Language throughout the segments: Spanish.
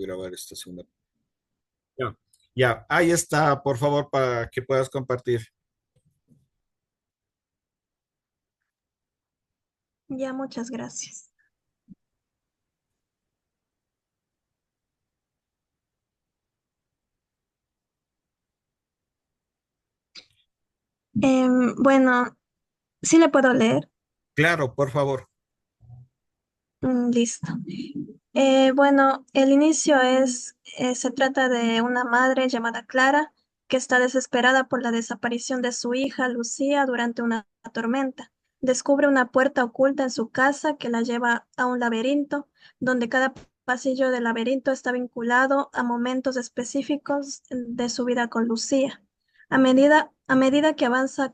grabar esta segunda. Ya, ya, ahí está, por favor, para que puedas compartir. Ya, muchas gracias. Bueno, sí le puedo leer. Claro, por favor. Listo. Bueno, el inicio se trata de una madre llamada Clara que está desesperada por la desaparición de su hija Lucía durante una tormenta. Descubre una puerta oculta en su casa que la lleva a un laberinto, donde cada pasillo del laberinto está vinculado a momentos específicos de su vida con Lucía. A medida que avanza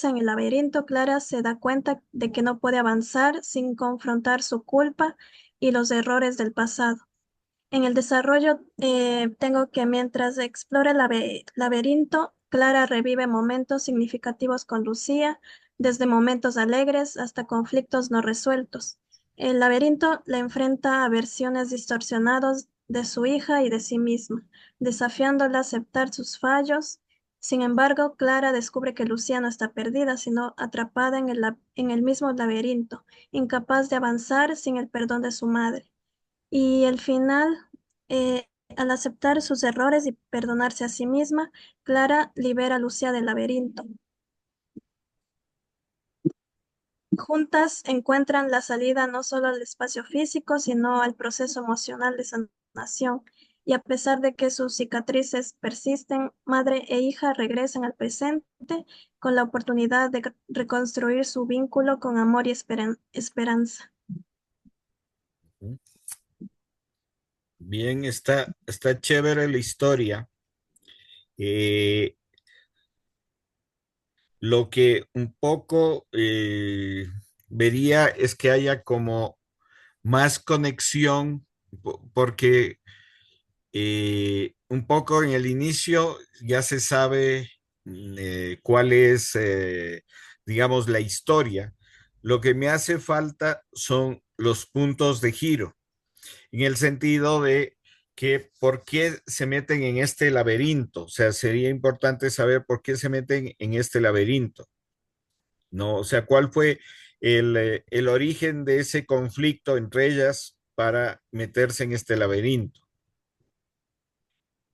en el laberinto, Clara se da cuenta de que no puede avanzar sin confrontar su culpa y los errores del pasado. En el desarrollo, tengo que mientras explora el laberinto, Clara revive momentos significativos con Lucía, desde momentos alegres hasta conflictos no resueltos. El laberinto la enfrenta a versiones distorsionadas de su hija y de sí misma, desafiándola a aceptar sus fallos. Sin embargo, Clara descubre que Lucía no está perdida, sino atrapada en el mismo laberinto, incapaz de avanzar sin el perdón de su madre. Y el final, al aceptar sus errores y perdonarse a sí misma, Clara libera a Lucía del laberinto. Juntas encuentran la salida no solo al espacio físico, sino al proceso emocional de sanación. Y a pesar de que sus cicatrices persisten, madre e hija regresan al presente con la oportunidad de reconstruir su vínculo con amor y esperanza. Bien, está chévere la historia. Eh, lo que un poco vería es que haya como más conexión, porque un poco en el inicio ya se sabe cuál es, digamos, la historia. Lo que me hace falta son los puntos de giro, en el sentido de que por qué se meten en este laberinto. O sea, sería importante saber por qué se meten en este laberinto, ¿no? O sea, cuál fue el origen de ese conflicto entre ellas para meterse en este laberinto.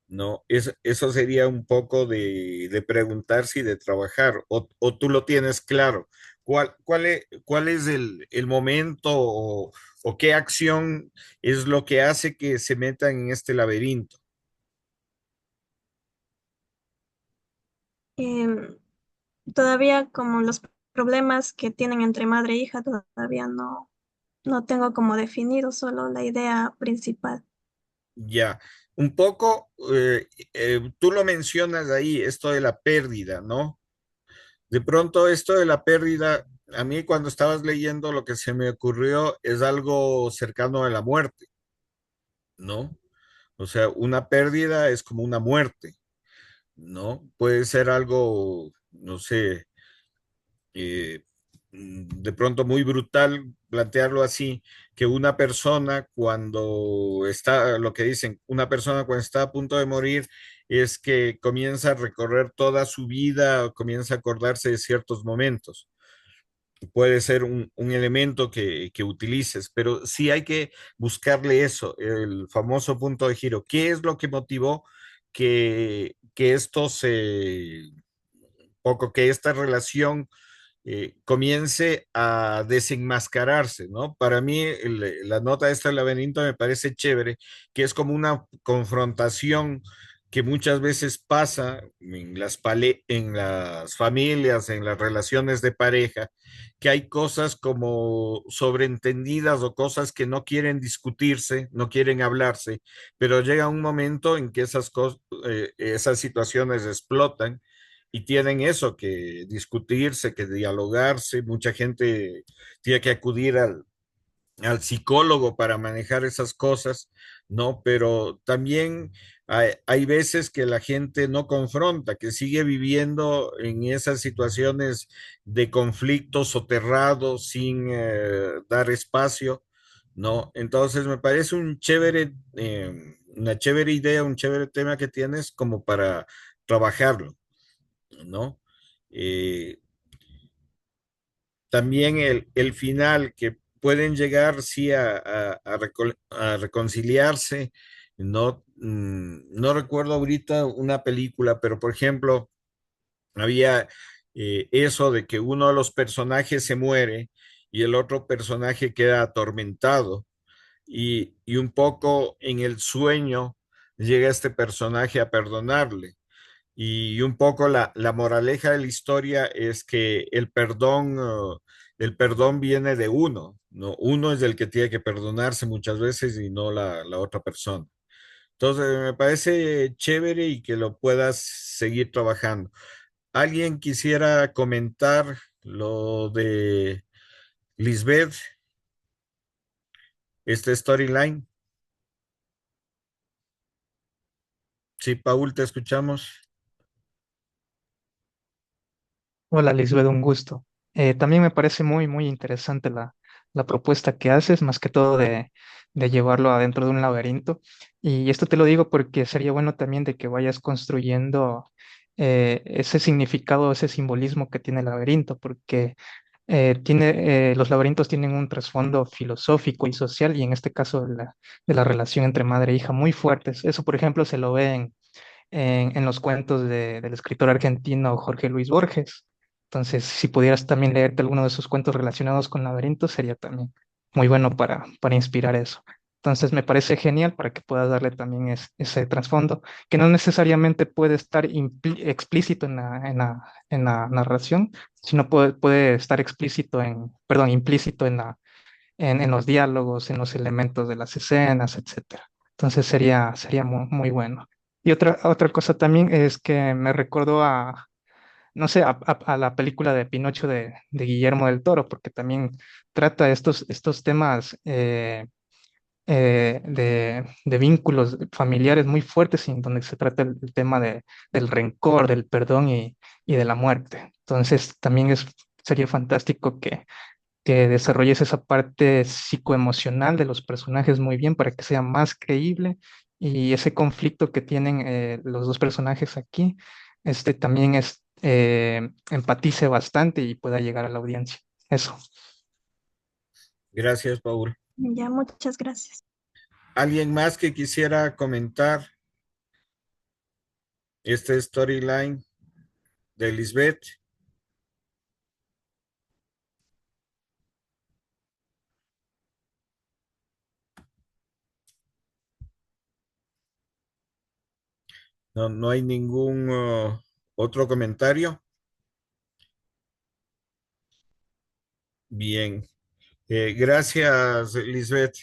No, eso sería un poco de preguntarse y de trabajar, o tú lo tienes claro. ¿Cuál es el momento o qué acción es lo que hace que se metan en este laberinto? Em, Todavía como los problemas que tienen entre madre e hija todavía no tengo como definido, solo la idea principal. Ya, un poco, tú lo mencionas ahí, esto de la pérdida, ¿no? De pronto esto de la pérdida, a mí cuando estabas leyendo lo que se me ocurrió es algo cercano a la muerte, ¿no? O sea, una pérdida es como una muerte, ¿no? Puede ser algo, no sé, de pronto muy brutal plantearlo así, que una persona cuando está, lo que dicen, una persona cuando está a punto de morir es que comienza a recorrer toda su vida, comienza a acordarse de ciertos momentos. Puede ser un elemento que utilices, pero sí hay que buscarle eso, el famoso punto de giro. ¿Qué es lo que motivó que esto poco que esta relación comience a desenmascararse, ¿no? Para mí, la nota esta del laberinto me parece chévere, que es como una confrontación que muchas veces pasa en las familias, en las relaciones de pareja, que hay cosas como sobreentendidas o cosas que no quieren discutirse, no quieren hablarse, pero llega un momento en que esas situaciones explotan y tienen eso, que discutirse, que dialogarse. Mucha gente tiene que acudir al psicólogo para manejar esas cosas, ¿no? Pero también hay veces que la gente no confronta, que sigue viviendo en esas situaciones de conflictos soterrados sin dar espacio. ¿no? Entonces me parece un chévere, una chévere idea, un chévere tema que tienes como para trabajarlo, ¿no? Eh, También el final, que pueden llegar, sí, a reconciliarse. No, no recuerdo ahorita una película, pero por ejemplo, había eso de que uno de los personajes se muere y el otro personaje queda atormentado y un poco en el sueño llega este personaje a perdonarle. Y un poco la moraleja de la historia es que el perdón viene de uno, ¿no? Uno es el que tiene que perdonarse muchas veces y no la otra persona. Entonces, me parece chévere y que lo puedas seguir trabajando. ¿Alguien quisiera comentar lo de Lisbeth, este storyline? Sí, Paul, te escuchamos. Hola, Lisbeth, un gusto. También me parece muy, muy interesante la propuesta que haces, más que todo de llevarlo adentro de un laberinto. Y esto te lo digo porque sería bueno también de que vayas construyendo ese significado, ese simbolismo que tiene el laberinto, porque los laberintos tienen un trasfondo filosófico y social, y en este caso de la relación entre madre e hija muy fuertes. Eso, por ejemplo, se lo ve en los cuentos del escritor argentino Jorge Luis Borges. Entonces, si pudieras también leerte alguno de sus cuentos relacionados con laberintos, sería también muy bueno para inspirar eso. Entonces, me parece genial para que puedas darle también ese trasfondo, que no necesariamente puede estar explícito en la narración, sino puede estar explícito perdón, implícito en los diálogos, en los elementos de las escenas, etcétera. Entonces sería muy, muy bueno. Y otra cosa también es que me recordó no sé, a la película de Pinocho de Guillermo del Toro, porque también trata estos temas de vínculos familiares muy fuertes, en donde se trata el tema del rencor, del perdón y de la muerte. Entonces también sería fantástico que desarrolles esa parte psicoemocional de los personajes muy bien para que sea más creíble, y ese conflicto que tienen los dos personajes aquí, también empatice bastante y pueda llegar a la audiencia. Eso. Gracias, Paul. Ya, muchas gracias. ¿Alguien más que quisiera comentar este storyline de Lisbeth? No, no hay ningún otro comentario. Bien. Gracias, Lisbeth.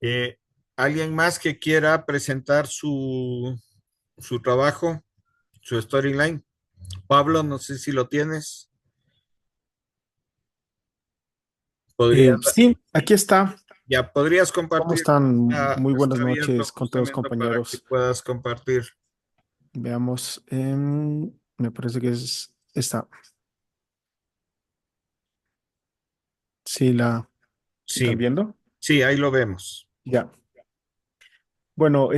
Eh, ¿Alguien más que quiera presentar su trabajo, su storyline? Pablo, no sé si lo tienes. Podría, Sí, aquí está. ya podrías ¿Cómo compartir. están? Muy Está buenas abierto noches con todos justamente para que compañeros. puedas compartir. Veamos, me parece que es esta. Sí, la están Sí, viendo. sí, ahí lo vemos. Ya. Bueno,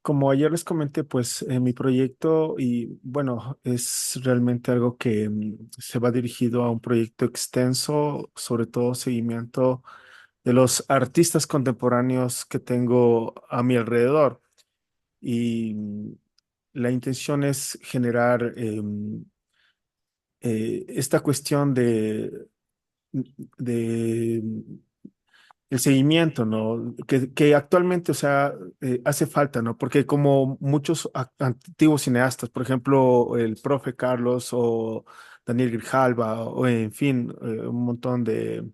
como ayer les comenté, pues mi proyecto y bueno, es realmente algo que se va dirigido a un proyecto extenso, sobre todo seguimiento de los artistas contemporáneos que tengo a mi alrededor. Y la intención es generar esta cuestión de el seguimiento, ¿no? Que actualmente, o sea, hace falta, ¿no? Porque como muchos antiguos cineastas, por ejemplo, el profe Carlos o Daniel Grijalva, o en fin, un montón de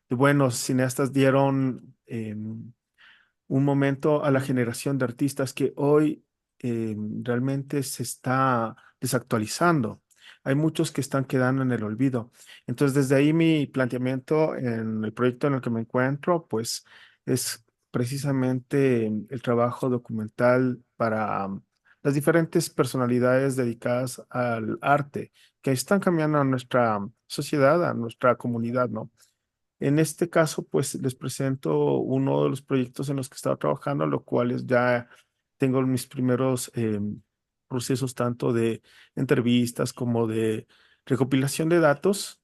buenos cineastas dieron un momento a la generación de artistas que hoy realmente se está desactualizando. Hay muchos que están quedando en el olvido. Entonces, desde ahí mi planteamiento en el proyecto en el que me encuentro, pues es precisamente el trabajo documental para las diferentes personalidades dedicadas al arte que están cambiando a nuestra sociedad, a nuestra comunidad, ¿no? En este caso, pues les presento uno de los proyectos en los que estaba trabajando, lo cual es ya tengo mis primeros procesos tanto de entrevistas como de recopilación de datos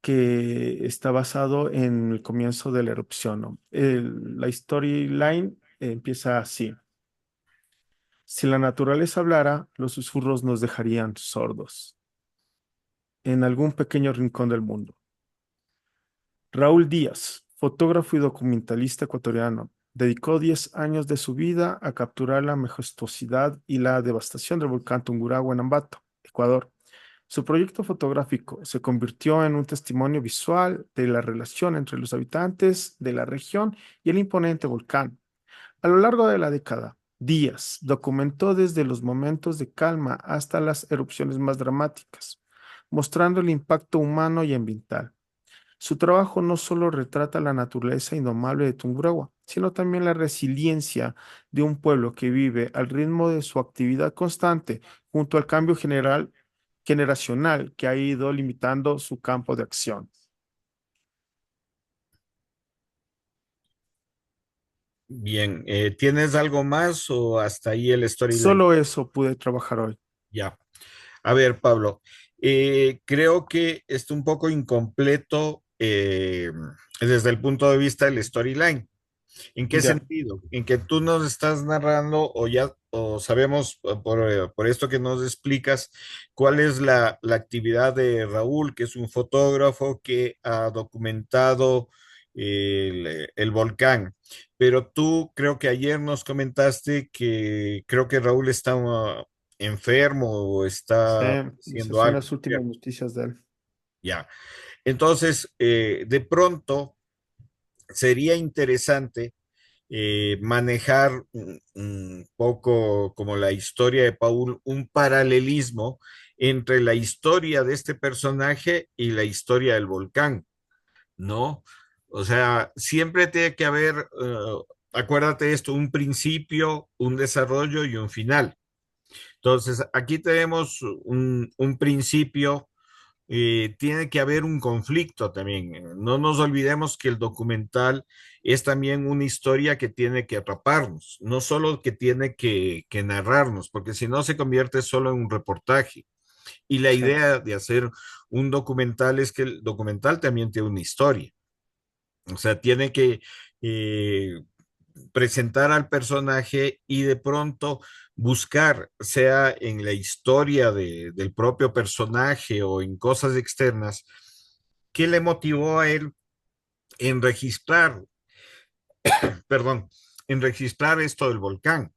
que está basado en el comienzo de la erupción, ¿no? La storyline empieza así. Si la naturaleza hablara, los susurros nos dejarían sordos en algún pequeño rincón del mundo. Raúl Díaz, fotógrafo y documentalista ecuatoriano, dedicó 10 años de su vida a capturar la majestuosidad y la devastación del volcán Tungurahua en Ambato, Ecuador. Su proyecto fotográfico se convirtió en un testimonio visual de la relación entre los habitantes de la región y el imponente volcán. A lo largo de la década, Díaz documentó desde los momentos de calma hasta las erupciones más dramáticas, mostrando el impacto humano y ambiental. Su trabajo no solo retrata la naturaleza indomable de Tungurahua, sino también la resiliencia de un pueblo que vive al ritmo de su actividad constante, junto al cambio generacional que ha ido limitando su campo de acción. Bien, ¿tienes algo más o hasta ahí el storyline? Solo eso pude trabajar hoy. Ya. A ver, Pablo, creo que está un poco incompleto desde el punto de vista del storyline. ¿En qué Ya, sentido? En que tú nos estás narrando o ya o sabemos por esto que nos explicas cuál es la actividad de Raúl, que es un fotógrafo que ha documentado el volcán. Pero tú creo que ayer nos comentaste que creo que Raúl está enfermo o sí, está esas haciendo son algo. las últimas noticias de él. Ya. Entonces, de pronto sería interesante manejar un poco como la historia de Paul, un paralelismo entre la historia de este personaje y la historia del volcán, ¿no? O sea, siempre tiene que haber, acuérdate esto, un principio, un desarrollo y un final. Entonces, aquí tenemos un principio, tiene que haber un conflicto también. No nos olvidemos que el documental es también una historia que tiene que atraparnos, no solo que tiene que narrarnos, porque si no se convierte solo en un reportaje. Y la Sí, idea de hacer un documental es que el documental también tiene una historia. O sea, tiene que eh, presentar al personaje y de pronto buscar, sea en la historia del propio personaje o en cosas externas, qué le motivó a él en registrar, perdón, en registrar esto del volcán.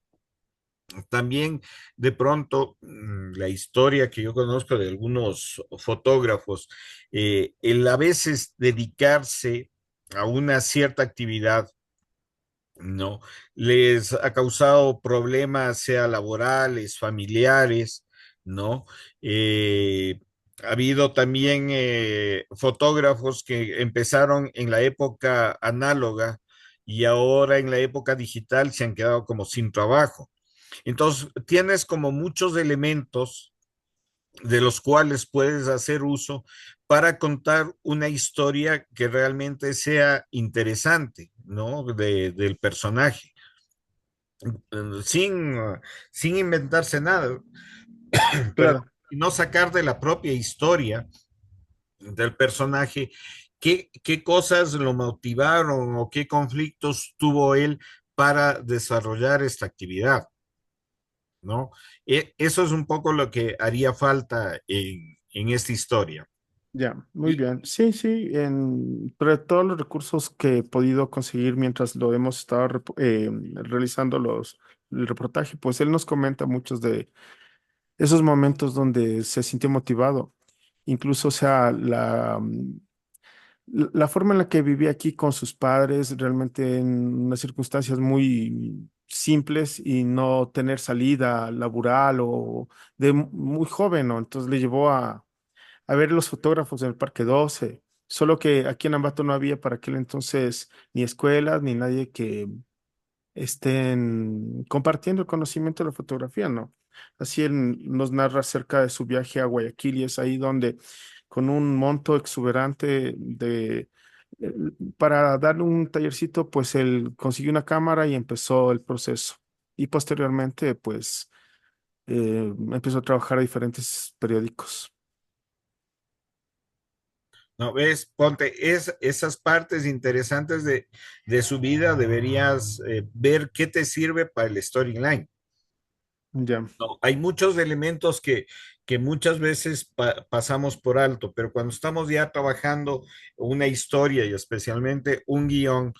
También de pronto la historia que yo conozco de algunos fotógrafos, el a veces dedicarse a una cierta actividad, ¿no? Les ha causado problemas, sea laborales, familiares, ¿no? Ha habido también fotógrafos que empezaron en la época análoga y ahora en la época digital se han quedado como sin trabajo. Entonces, tienes como muchos elementos de los cuales puedes hacer uso para contar una historia que realmente sea interesante, ¿no? Del personaje, sin, sin inventarse nada, perdón, claro. y no sacar de la propia historia del personaje qué cosas lo motivaron o qué conflictos tuvo él para desarrollar esta actividad, ¿no? Eso es un poco lo que haría falta en esta historia. Ya, muy Y bien. Sí, sí, entre todos los recursos que he podido conseguir mientras lo hemos estado realizando el reportaje, pues él nos comenta muchos de esos momentos donde se sintió motivado. Incluso, o sea, la forma en la que vivía aquí con sus padres, realmente en unas circunstancias muy simples y no tener salida laboral o de muy joven, ¿no? Entonces le llevó a ver los fotógrafos en el Parque 12. Solo que aquí en Ambato no había para aquel entonces ni escuelas ni nadie que estén compartiendo el conocimiento de la fotografía, ¿no? Así él nos narra acerca de su viaje a Guayaquil y es ahí donde con un monto exuberante de Para darle un tallercito, pues él consiguió una cámara y empezó el proceso. Y posteriormente, pues empezó a trabajar a diferentes periódicos. ¿No ves? Ponte, esas partes interesantes de su vida deberías ver qué te sirve para el storyline. Ya, No, hay muchos elementos que muchas veces pasamos por alto, pero cuando estamos ya trabajando una historia y especialmente un guión,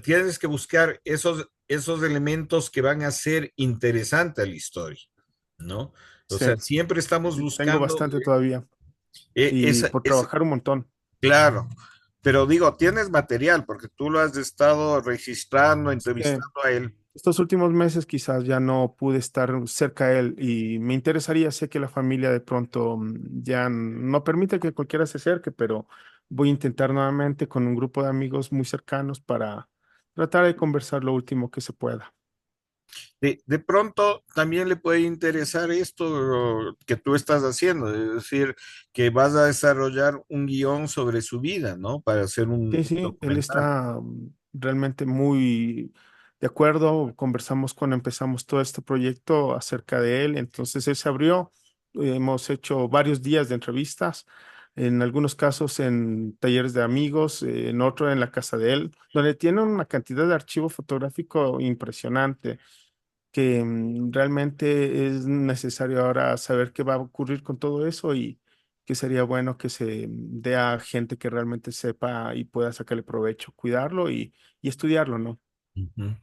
tienes que buscar esos elementos que van a ser interesante a la historia, ¿no? O sí, sea, siempre estamos tengo buscando bastante todavía y esa, por trabajar un montón. claro, pero digo, tienes material porque tú lo has estado registrando, Sí, entrevistando a él. estos últimos meses quizás ya no pude estar cerca de él y me interesaría, sé que la familia de pronto ya no permite que cualquiera se acerque, pero voy a intentar nuevamente con un grupo de amigos muy cercanos para tratar de conversar lo último que se pueda. De pronto también le puede interesar esto que tú estás haciendo, es decir, que vas a desarrollar un guión sobre su vida, ¿no? Para hacer Sí, un sí, él documental. está realmente muy de acuerdo. Conversamos cuando empezamos todo este proyecto acerca de él. Entonces él se abrió. Hemos hecho varios días de entrevistas, en algunos casos en talleres de amigos, en otro en la casa de él, donde tiene una cantidad de archivo fotográfico impresionante que realmente es necesario ahora saber qué va a ocurrir con todo eso y que sería bueno que se dé a gente que realmente sepa y pueda sacarle provecho, cuidarlo y estudiarlo, ¿no? Ujú.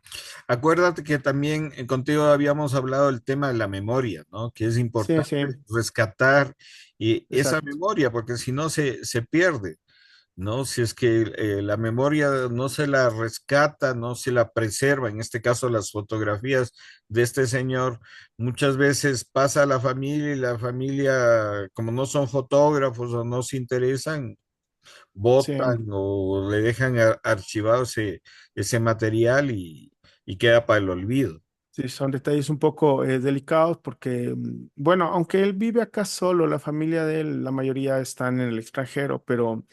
Acuérdate que también contigo habíamos hablado del tema de la memoria, ¿no? Que es Sí, importante sí, rescatar esa exacto. memoria, porque si no se pierde. ¿No? Si es que la memoria no se la rescata, no se la preserva, en este caso las fotografías de este señor, muchas veces pasa a la familia y la familia, como no son fotógrafos o no se interesan, Sí, botan o le dejan archivado ese material y queda para el olvido. sí, son detalles un poco delicados porque, bueno, aunque él vive acá solo, la familia de él, la mayoría están en el extranjero, pero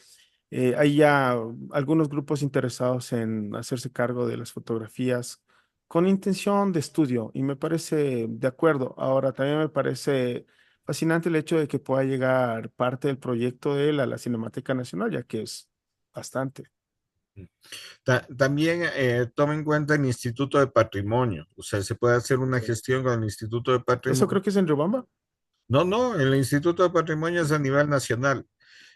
hay ya algunos grupos interesados en hacerse cargo de las fotografías con intención de estudio y me parece de acuerdo. Ahora, también me parece fascinante el hecho de que pueda llegar parte del proyecto de él a la Cinemateca Nacional, ya que es bastante. También toma en cuenta el Instituto de Patrimonio, o sea, se puede hacer una Sí. gestión con el Instituto de Eso Patrimonio. creo que es en Riobamba. No, no, el Instituto de Patrimonio es a nivel nacional.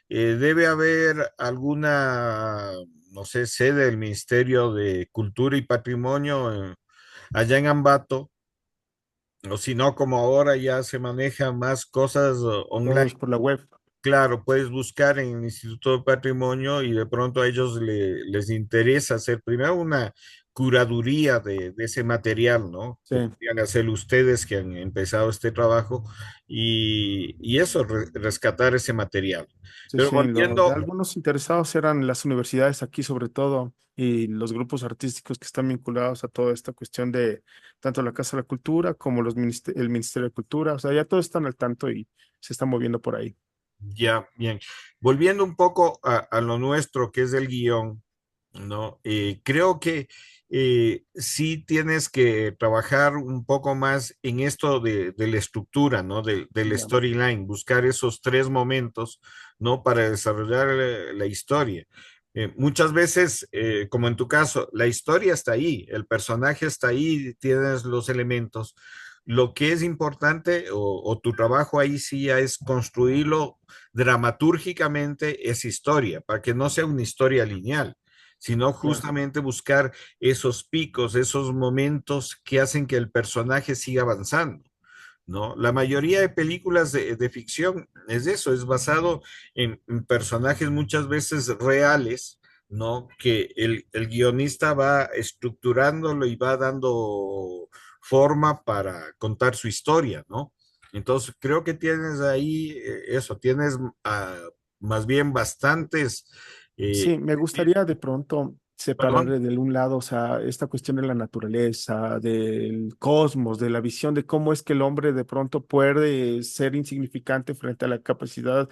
Debe haber alguna, no sé, sede del Ministerio de Cultura y Patrimonio allá en Ambato, o si no, como ahora ya se manejan más cosas Todos online. por la web. Claro, puedes buscar en el Instituto de Patrimonio y de pronto a ellos les interesa hacer primero una curaduría de ese material, ¿no? Sí, Que podrían hacer ustedes que han empezado este trabajo y eso, rescatar ese material. sí, Pero sí. De volviendo, algunos interesados eran las universidades aquí sobre todo y los grupos artísticos que están vinculados a toda esta cuestión de tanto la Casa de la Cultura como el Ministerio de Cultura. O sea, ya todos están al tanto y se están moviendo por ahí. ya, bien, volviendo un poco a lo nuestro, que es el guión, ¿no? Creo que sí tienes que trabajar un poco más en esto de la estructura, ¿no? Del Ya, storyline, buscar esos tres momentos, ¿no? Para desarrollar la historia. Muchas veces, como en tu caso, la historia está ahí, el personaje está ahí, tienes los elementos. Lo que es importante o tu trabajo ahí sí ya es construirlo dramatúrgicamente esa historia, para que no sea una historia lineal, sino ya. justamente buscar esos picos, esos momentos que hacen que el personaje siga avanzando, ¿no? La mayoría de películas de ficción es eso, es basado en personajes muchas veces reales, ¿no? Que el guionista va estructurándolo y va dando forma para contar su historia, ¿no? Entonces, creo que tienes ahí eso, tienes más bien bastantes Sí, me gustaría de pronto separar Perdón. de un lado, o sea, esta cuestión de la naturaleza, del cosmos, de la visión de cómo es que el hombre de pronto puede ser insignificante frente a la capacidad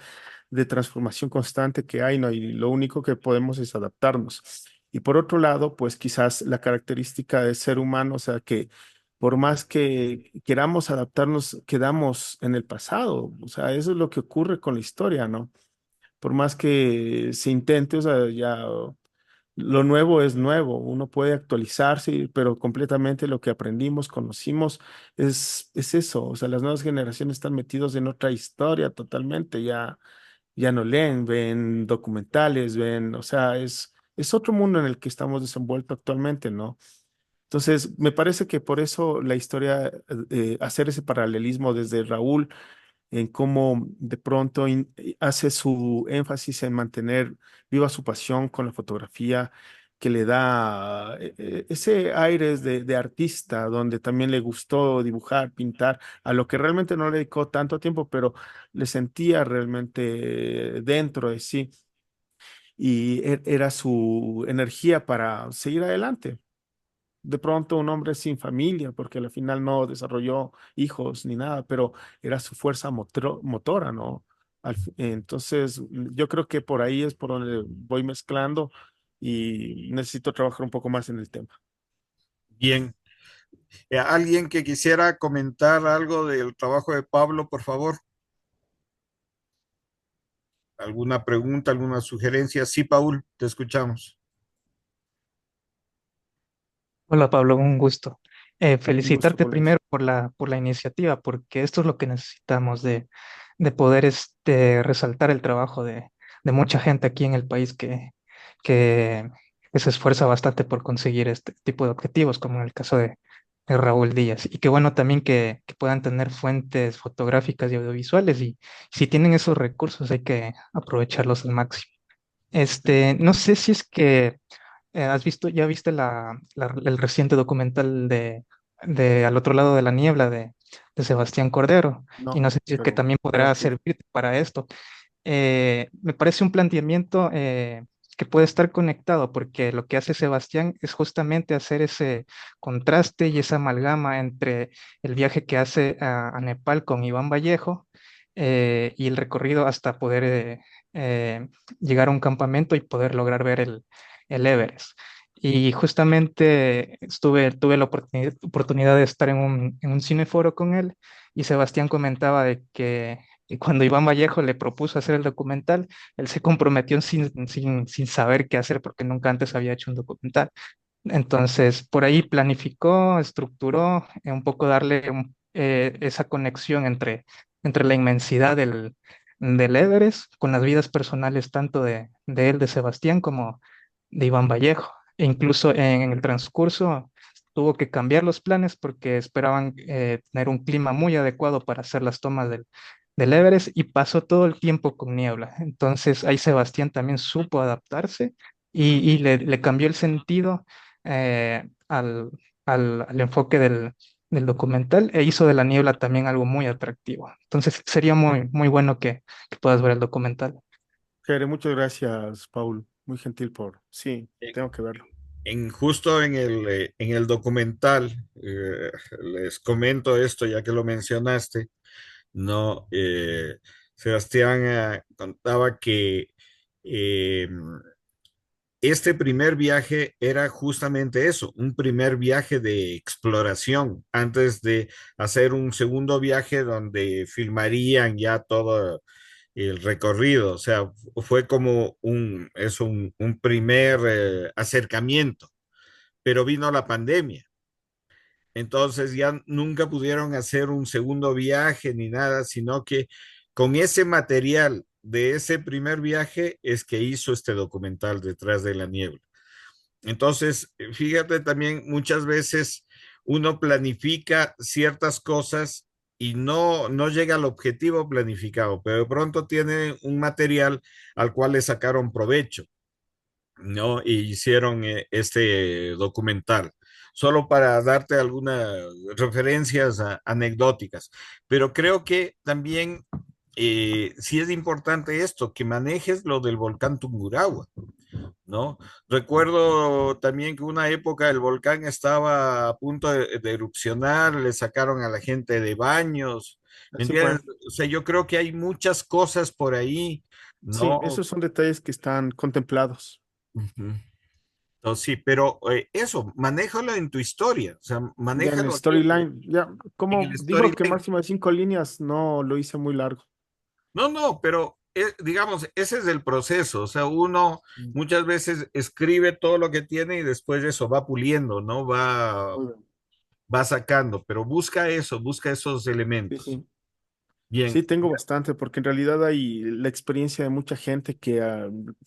de transformación constante que hay, ¿no? Y lo único que podemos es adaptarnos. Y por otro lado, pues quizás la característica del ser humano, o sea, que por más que queramos adaptarnos, quedamos en el pasado. O sea, eso es lo que ocurre con la historia, ¿no? Por más que se intente, o sea, ya lo nuevo es nuevo, uno puede actualizarse, pero completamente lo que aprendimos, conocimos, es eso. O sea, las nuevas generaciones están metidos en otra historia totalmente, ya no leen, ven documentales, ven, o sea, es otro mundo en el que estamos desenvueltos actualmente, ¿no? Entonces, me parece que por eso la historia, hacer ese paralelismo desde Raúl en cómo de pronto hace su énfasis en mantener viva su pasión con la fotografía, que le da ese aires de artista, donde también le gustó dibujar, pintar, a lo que realmente no le dedicó tanto tiempo, pero le sentía realmente dentro de sí y era su energía para seguir adelante. De pronto un hombre sin familia, porque al final no desarrolló hijos ni nada, pero era su fuerza motora, ¿no? Entonces, yo creo que por ahí es por donde voy mezclando y necesito trabajar un poco más en el tema. Bien. ¿Alguien que quisiera comentar algo del trabajo de Pablo, por favor? ¿Alguna pregunta, alguna sugerencia? Sí, Paul, te escuchamos. Hola Pablo, un gusto. Un gusto, Felicitarte Pablo. primero por la iniciativa, porque esto es lo que necesitamos de poder resaltar el trabajo de mucha gente aquí en el país que, que se esfuerza bastante por conseguir este tipo de objetivos, como en el caso de Raúl Díaz. Y qué bueno también que puedan tener fuentes fotográficas y audiovisuales, y si tienen esos recursos hay que aprovecharlos al máximo. No sé si es que ya viste el reciente documental de Al otro lado de la niebla de Sebastián Cordero, y No, no sé si es que pero también podrá tengo que ir. servir para esto. Me parece un planteamiento que puede estar conectado, porque lo que hace Sebastián es justamente hacer ese contraste y esa amalgama entre el viaje que hace a Nepal con Iván Vallejo, y el recorrido hasta poder llegar a un campamento y poder lograr ver el Everest. Y justamente tuve la oportunidad de estar en un cineforo con él, y Sebastián comentaba de que cuando Iván Vallejo le propuso hacer el documental, él se comprometió sin saber qué hacer, porque nunca antes había hecho un documental. Entonces, por ahí planificó, estructuró, un poco darle esa conexión entre la inmensidad del Everest con las vidas personales tanto de él, de Sebastián, como de Iván Vallejo. E incluso en el transcurso tuvo que cambiar los planes porque esperaban tener un clima muy adecuado para hacer las tomas del Everest, y pasó todo el tiempo con niebla. Entonces ahí Sebastián también supo adaptarse y le cambió el sentido al enfoque del documental, e hizo de la niebla también algo muy atractivo. Entonces sería muy bueno que puedas ver el documental. Jere, muchas gracias, Paul. Muy gentil por... Sí, Eh, tengo que verlo. justo en el documental, les comento esto ya que lo mencionaste, ¿no? Sebastián contaba que eh, este primer viaje era justamente eso, un primer viaje de exploración, antes de hacer un segundo viaje donde filmarían ya todo el recorrido. O sea, fue como un primer acercamiento, pero vino la pandemia. Entonces ya nunca pudieron hacer un segundo viaje ni nada, sino que con ese material de ese primer viaje es que hizo este documental Detrás de la Niebla. Entonces, fíjate también, muchas veces uno planifica ciertas cosas y no llega al objetivo planificado, pero de pronto tiene un material al cual le sacaron provecho, ¿no? Y hicieron este documental, solo para darte algunas referencias anecdóticas. Pero creo que también sí es importante esto, que manejes lo del volcán Tungurahua, ¿no? Recuerdo también que una época el volcán estaba a punto de erupcionar, le sacaron a la gente de baños, ¿me Así fue. entiendes? O sea, yo creo que hay muchas cosas por ahí, Sí, ¿no? esos son detalles que están contemplados. Ujú. Entonces, sí, pero eso, manéjalo en tu historia, o sea, Ya en el manéjalo bien storyline, ya, en como el dijo que storyline. máximo de 5 líneas, no lo hice muy largo. No, no, pero digamos, ese es el proceso. O sea, uno Mm. muchas veces escribe todo lo que tiene y después eso va puliendo, ¿no? Muy bien. Va sacando, pero busca eso, busca esos Sí, elementos. sí. Bien, Sí, tengo bastante, porque en realidad hay la experiencia de mucha gente que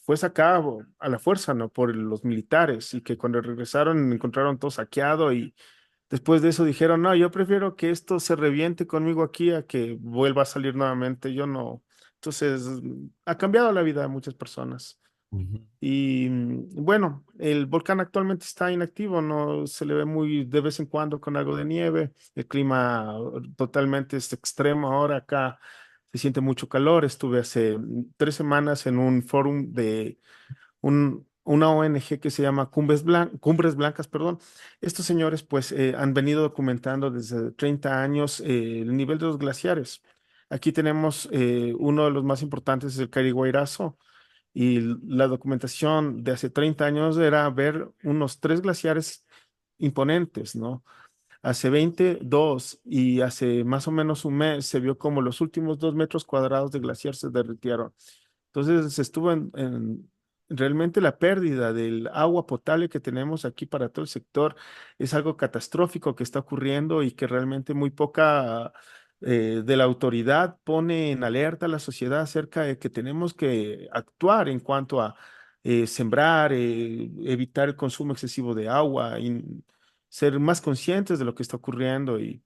fue sacada a la fuerza, ¿no? Por los militares y que cuando regresaron encontraron todo saqueado y después de eso dijeron, no, yo prefiero que esto se reviente conmigo aquí a que vuelva a salir nuevamente. Yo no. Entonces, ha cambiado la vida de muchas personas. ujú, Y bueno, el volcán actualmente está inactivo, no se le ve muy de vez en cuando con algo de nieve. El clima totalmente es extremo ahora acá. Se siente mucho calor. Estuve hace 3 semanas en un fórum de una ONG que se llama Cumbres Blancas, perdón. Estos señores pues han venido documentando desde 30 años el nivel de los glaciares. Aquí tenemos uno de los más importantes, es el Cariguairazo, y la documentación de hace 30 años era ver unos 3 glaciares imponentes, ¿no? Hace 20 dos, y hace más o menos un mes se vio como los últimos 2 metros cuadrados de glaciar se derritieron. Entonces se estuvo realmente la pérdida del agua potable que tenemos aquí para todo el sector es algo catastrófico que está ocurriendo y que realmente muy poca de la autoridad pone en alerta a la sociedad acerca de que tenemos que actuar en cuanto a sembrar, evitar el consumo excesivo de agua y ser más conscientes de lo que está ocurriendo. Y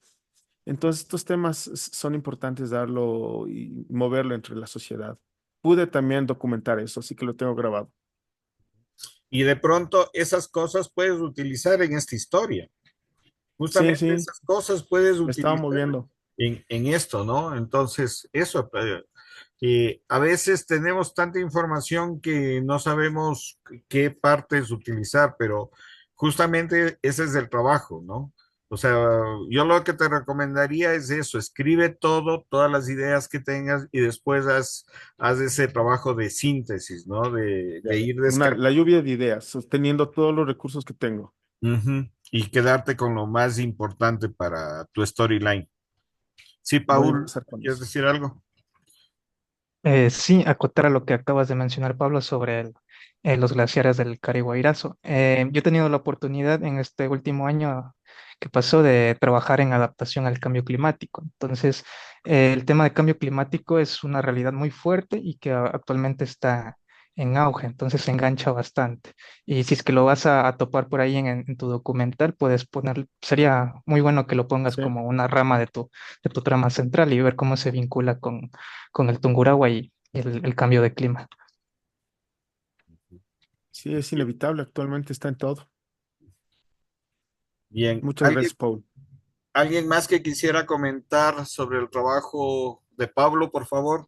entonces estos temas son importantes darlo y moverlo entre la sociedad. Pude también documentar eso, así que lo tengo grabado. y de pronto esas cosas puedes utilizar en esta historia. Sí, Justamente sí, esas cosas puedes me estaba utilizar moviendo. en esto, ¿no? Entonces, eso, a veces tenemos tanta información que no sabemos qué partes utilizar, pero justamente ese es el trabajo, ¿no? O sea, yo lo que te recomendaría es eso, escribe todo, todas las ideas que tengas y después haz ese trabajo de síntesis, ¿no? De ir La descartando lluvia de ideas, sosteniendo todos los recursos que tengo. y quedarte con lo más importante para tu storyline. Sí, Voy a Paul, empezar con ¿quieres eso. decir algo? Sí, acotar a lo que acabas de mencionar, Pablo, sobre los glaciares del Carihuairazo. Yo he tenido la oportunidad en este último año que pasó de trabajar en adaptación al cambio climático. Entonces, el tema de cambio climático es una realidad muy fuerte y que actualmente está en auge, entonces se engancha bastante. Y si es que lo vas a topar por ahí en tu documental, puedes poner, sería muy bueno que lo pongas Sí, como una rama de tu trama central y ver cómo se vincula con el Tungurahua y el cambio de clima. sí, es inevitable, actualmente está en todo. Bien, Muchas gracias, Paul. ¿alguien más que quisiera comentar sobre el trabajo de Pablo, por favor?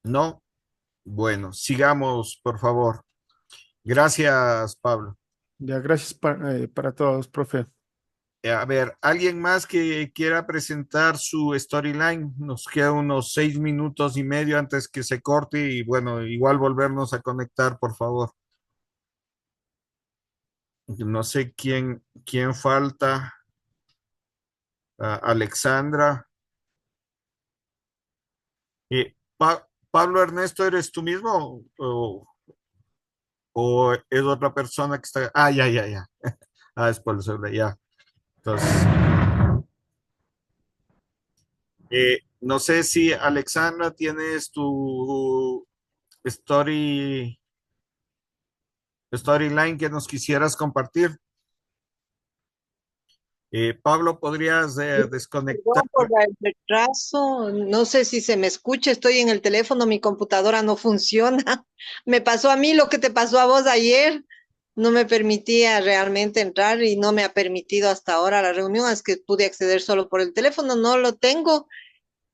No. Bueno, sigamos, por favor. Gracias, Pablo. Ya, gracias para todos, profe. A ver, ¿alguien más que quiera presentar su storyline? Nos queda unos 6 minutos y medio antes que se corte y bueno, igual volvernos a conectar, por favor. No sé quién falta. Alexandra. Pablo Ernesto, ¿eres tú mismo o es otra persona que está? Ah, ya, ya, ya. Ah, es por el celular, ya. Entonces, no sé si Alexandra tienes tu story, storyline que nos quisieras compartir. Pablo, ¿podrías desconectar? Perdón por el retraso, no sé si se me escucha, estoy en el teléfono, mi computadora no funciona. Me pasó a mí lo que te pasó a vos ayer, no me permitía realmente entrar y no me ha permitido hasta ahora la reunión, es que pude acceder solo por el teléfono, no lo tengo,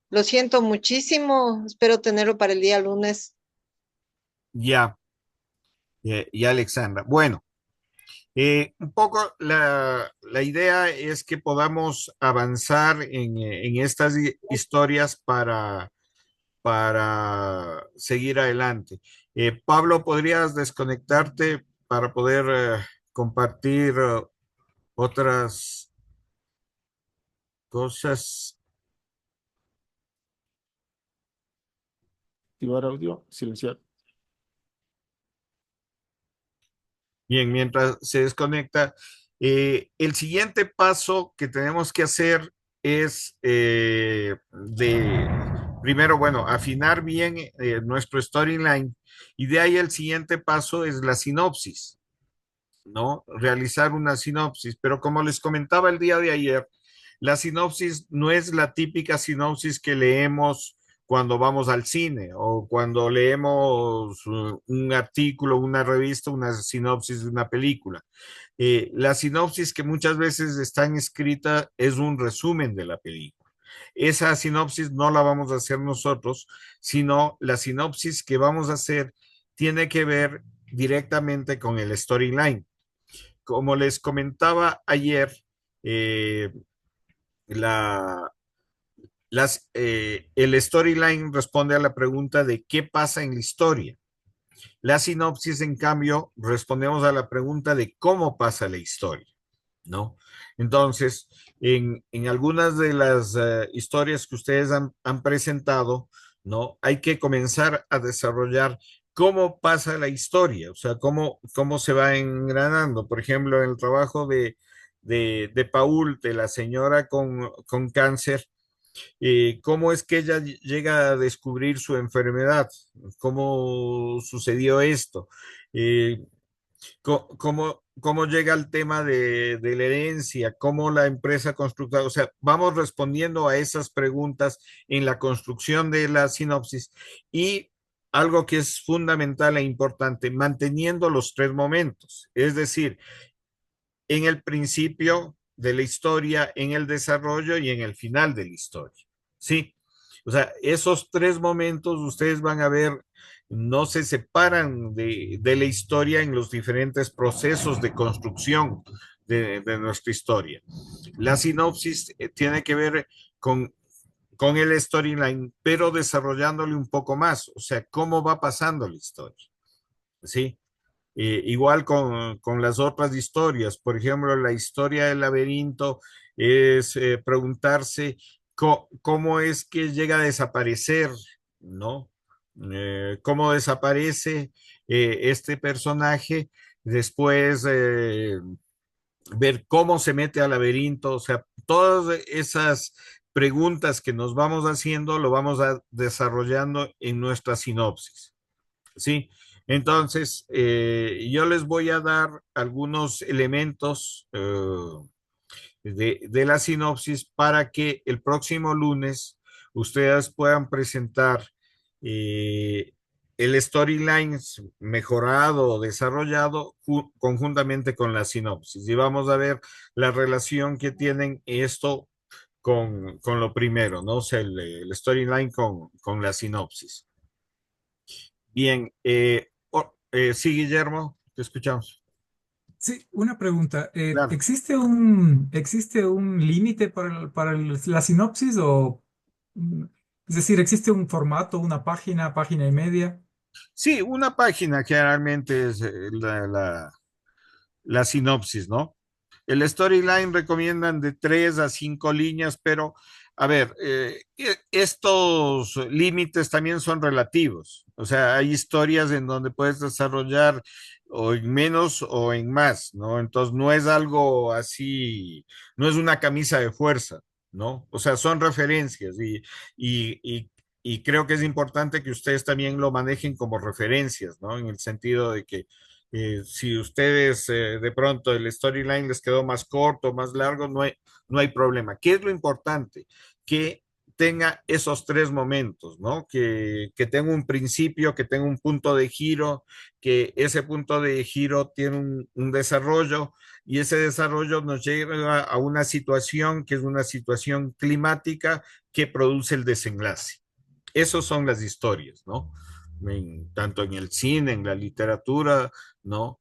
lo siento muchísimo, espero tenerlo para el día lunes. Ya, y Alexandra. Bueno, un poco la idea es que podamos avanzar en estas historias para seguir adelante. Pablo, ¿podrías desconectarte para poder compartir otras cosas? Activar audio, silenciar. Bien, mientras se desconecta, el siguiente paso que tenemos que hacer es primero, bueno, afinar bien nuestro storyline y de ahí el siguiente paso es la sinopsis, ¿no? Realizar una sinopsis, pero como les comentaba el día de ayer, la sinopsis no es la típica sinopsis que leemos cuando vamos al cine o cuando leemos un artículo, una revista, una sinopsis de una película. La sinopsis que muchas veces están escrita es un resumen de la película. Esa sinopsis no la vamos a hacer nosotros, sino la sinopsis que vamos a hacer tiene que ver directamente con el storyline. Como les comentaba ayer, eh, la, el storyline responde a la pregunta de qué pasa en la historia. La sinopsis, en cambio, respondemos a la pregunta de cómo pasa la historia, ¿no? Entonces, en algunas de las historias que ustedes han presentado, ¿no? Hay que comenzar a desarrollar cómo pasa la historia, o sea, cómo se va engranando. Por ejemplo, en el trabajo de Paul, de la señora con cáncer, cómo es que ella llega a descubrir su enfermedad, cómo sucedió esto, eh, cómo llega el tema de la herencia, cómo la empresa constructora, o sea, vamos respondiendo a esas preguntas en la construcción de la sinopsis y algo que es fundamental e importante, manteniendo los tres momentos, es decir, en el principio de la historia, en el desarrollo y en el final de la historia. ¿Sí? O sea, esos tres momentos ustedes van a ver, no se separan de la historia en los diferentes procesos de construcción de nuestra historia. La sinopsis tiene que ver con el storyline, pero desarrollándole un poco más, o sea, cómo va pasando la historia. ¿Sí? Igual con las otras historias, por ejemplo, la historia del laberinto es preguntarse cómo es que llega a desaparecer, ¿no? Cómo desaparece este personaje, después ver cómo se mete al laberinto, o sea, todas esas preguntas que nos vamos haciendo lo vamos a desarrollando en nuestra sinopsis. Sí, entonces yo les voy a dar algunos elementos de la sinopsis para que el próximo lunes ustedes puedan presentar eh, el storyline mejorado o desarrollado conjuntamente con la sinopsis. Y vamos a ver la relación que tienen esto con lo primero, ¿no? O sea, el storyline con la sinopsis. Bien, sí, Guillermo, te escuchamos. Sí, una pregunta. Claro. ¿Existe un límite la sinopsis o, mm, es decir, existe un formato, una página, página y media? Sí, una página generalmente es la sinopsis, ¿no? El storyline recomiendan de 3 a 5 líneas, pero a ver, estos límites también son relativos. O sea, hay historias en donde puedes desarrollar o en menos o en más, ¿no? Entonces no es algo así, no es una camisa de fuerza, ¿no? O sea, son referencias y, y, y creo que es importante que ustedes también lo manejen como referencias, ¿no? En el sentido de que si ustedes de pronto el storyline les quedó más corto, más largo, no hay problema. ¿Qué es lo importante? Que tenga esos tres momentos, ¿no? Que tenga un principio, que tenga un punto de giro, que ese punto de giro tiene un desarrollo y ese desarrollo nos lleva a una situación que es una situación climática que produce el desenlace. Esas son las historias, ¿no? tanto en el cine, en la literatura, ¿no?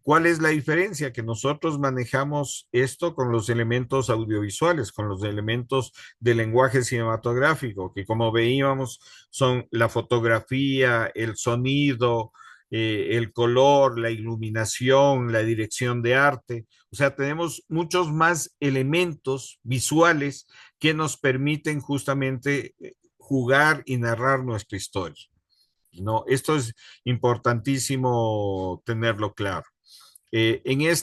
¿Cuál es la diferencia? Que nosotros manejamos esto con los elementos audiovisuales, con los elementos del lenguaje cinematográfico, que como veíamos son la fotografía, el sonido, el color, la iluminación, la dirección de arte. O sea, tenemos muchos más elementos visuales que nos permiten justamente jugar y narrar nuestra historia. ¿No? Esto es importantísimo tenerlo claro. En